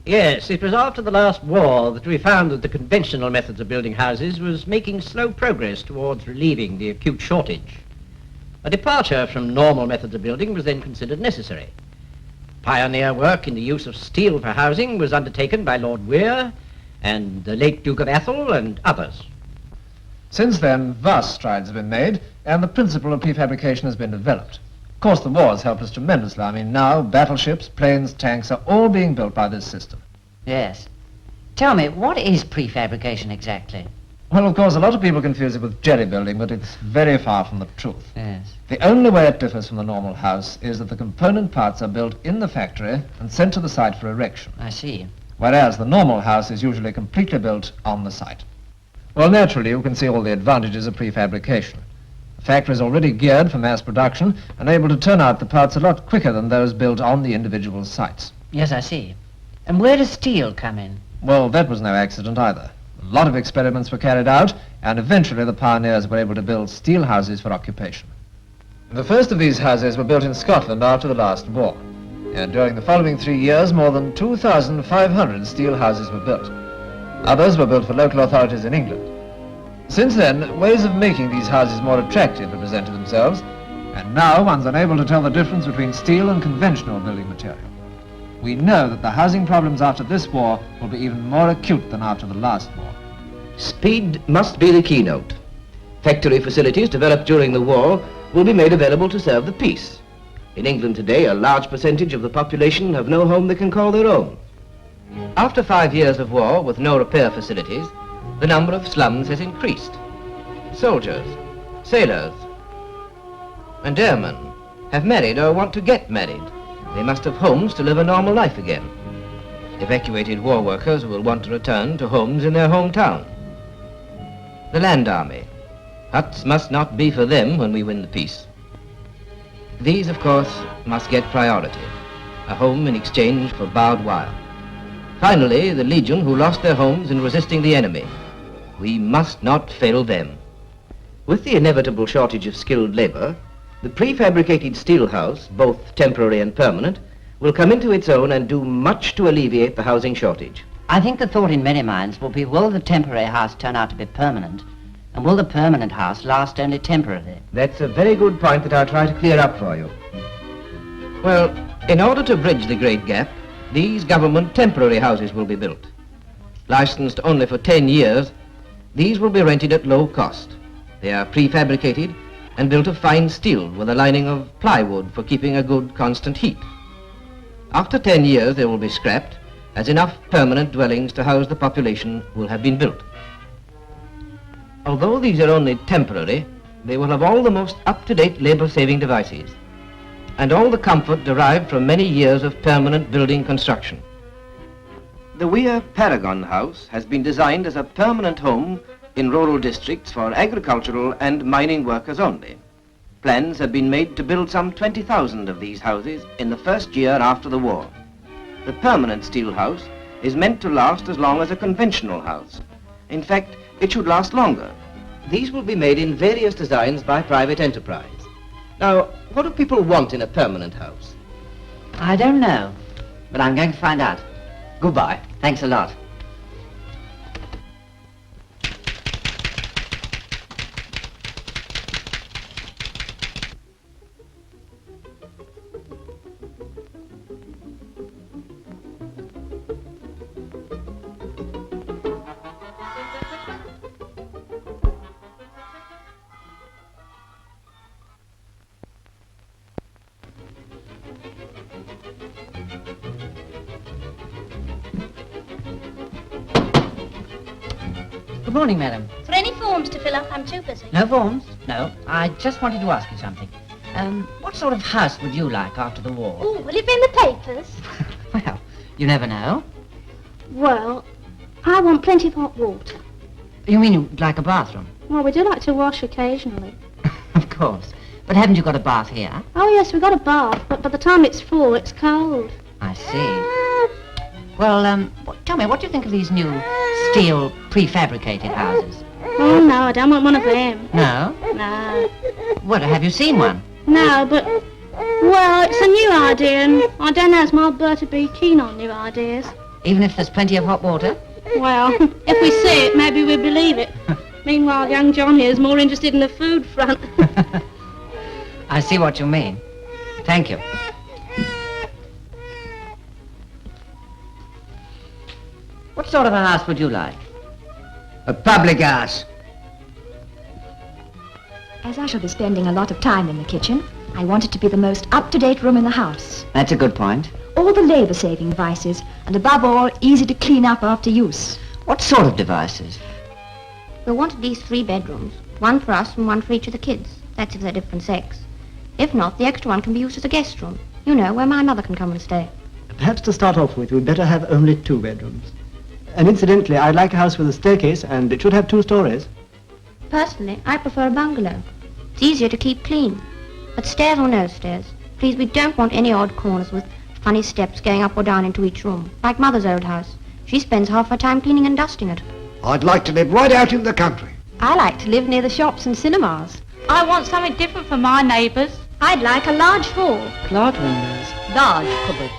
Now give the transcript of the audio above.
Yes, it was after the last war that we found that the conventional methods of building houses was making slow progress towards relieving the acute shortage. A departure from normal methods of building was then considered necessary. Pioneer work in the use of steel for housing was undertaken by Lord WWII and the late Duke of Atholl and others. Since then, vast strides have been made, and the principle of prefabrication has been developed. Of course, the war has helped us tremendously. I mean, now battleships, planes, tanks are all being built by this system. Yes. Tell me, what is prefabrication exactly? Well, of course, a lot of people confuse it with jerry building, but it's very far from the truth. Yes. The only way it differs from the normal house is that the component parts are built in the factory and sent to the site for erection. I see. Whereas the normal house is usually completely built on the site. Well, naturally, you can see all the advantages of prefabrication. The factory is already geared for mass production and able to turn out the parts a lot quicker than those built on the individual sites. Yes, I see. And where does steel come in? Well, that was no accident either. A lot of experiments were carried out, and eventually the pioneers were able to build steel houses for occupation. The first of these houses were built in Scotland after the last war, and during the following 3 years, more than 2,500 steel houses were built. Others were built for local authorities in England. Since then, ways of making these houses more attractive have presented themselves, and now one's unable to tell the difference between steel and conventional building material. We know that the housing problems after this war will be even more acute than after the last war. Speed must be the keynote. Factory facilities developed during the war will be made available to serve the peace. In England today, a large percentage of the population have no home they can call their own. After 5 years of war with no repair facilities, the number of slums has increased. Soldiers, sailors, and airmen have married or want to get married. They must have homes to live a normal life again. Evacuated war workers will want to return to homes in their hometown. The land army. Huts must not be for them when we win the peace. These, of course, must get priority. A home in exchange for barbed wire. Finally, the Legion who lost their homes in resisting the enemy. We must not fail them. With the inevitable shortage of skilled labor, the prefabricated steel house, both temporary and permanent, will come into its own and do much to alleviate the housing shortage. I think the thought in many minds will be, will the temporary house turn out to be permanent? And will the permanent house last only temporarily? That's a very good point that I'll try to clear up for you. Well, in order to bridge the great gap, these government temporary houses will be built. Licensed only for 10 years, these will be rented at low cost. They are prefabricated and built of fine steel with a lining of plywood for keeping a good constant heat. After 10 years they will be scrapped, as enough permanent dwellings to house the population will have been built. Although these are only temporary, they will have all the most up-to-date labor-saving devices and all the comfort derived from many years of permanent building construction. The WWII Paragon House has been designed as a permanent home in rural districts for agricultural and mining workers only. Plans have been made to build some 20,000 of these houses in the first year after the war. The permanent steel house is meant to last as long as a conventional house. In fact, it should last longer. These will be made in various designs by private enterprise. Now, what do people want in a permanent house? I don't know, but I'm going to find out. Goodbye. Thanks a lot. Good morning, madam. For any forms to fill up, I'm too busy. No forms? No. I just wanted to ask you something. What sort of house would you like after the war? Oh, will it be in the papers? Well, you never know. Well, I want plenty of hot water. You mean you'd like a bathroom? Well, we do like to wash occasionally. Of course. But haven't you got a bath here? Oh, yes, we've got a bath, but by the time it's full, it's cold. I see. Well, tell me, what do you think of these new steel prefabricated houses? Oh, no, I don't want one of them. No? No. Well, have you seen one? No, but, well, it's a new idea, and I don't know as my Bert would be keen on new ideas. Even if there's plenty of hot water? Well, if we see it, maybe we'll believe it. Meanwhile, young John here is more interested in the food front. I see what you mean. Thank you. What sort of a house would you like? A public house. As I shall be spending a lot of time in the kitchen, I want it to be the most up-to-date room in the house. That's a good point. All the labour-saving devices, and above all, easy to clean up after use. What sort of devices? We'll want at least 3 bedrooms. One for us and one for each of the kids. That's if they're different sex. If not, the extra one can be used as a guest room. You know, where my mother can come and stay. Perhaps to start off with, we'd better have only 2 bedrooms. And incidentally, I'd like a house with a staircase, and it should have 2 stories. Personally, I prefer a bungalow. It's easier to keep clean. But stairs or no stairs, please, we don't want any odd corners with funny steps going up or down into each room, like Mother's old house. She spends half her time cleaning and dusting it. I'd like to live right out in the country. I like to live near the shops and cinemas. I want something different for my neighbours. I'd like a large hall. Large windows. Large cupboards.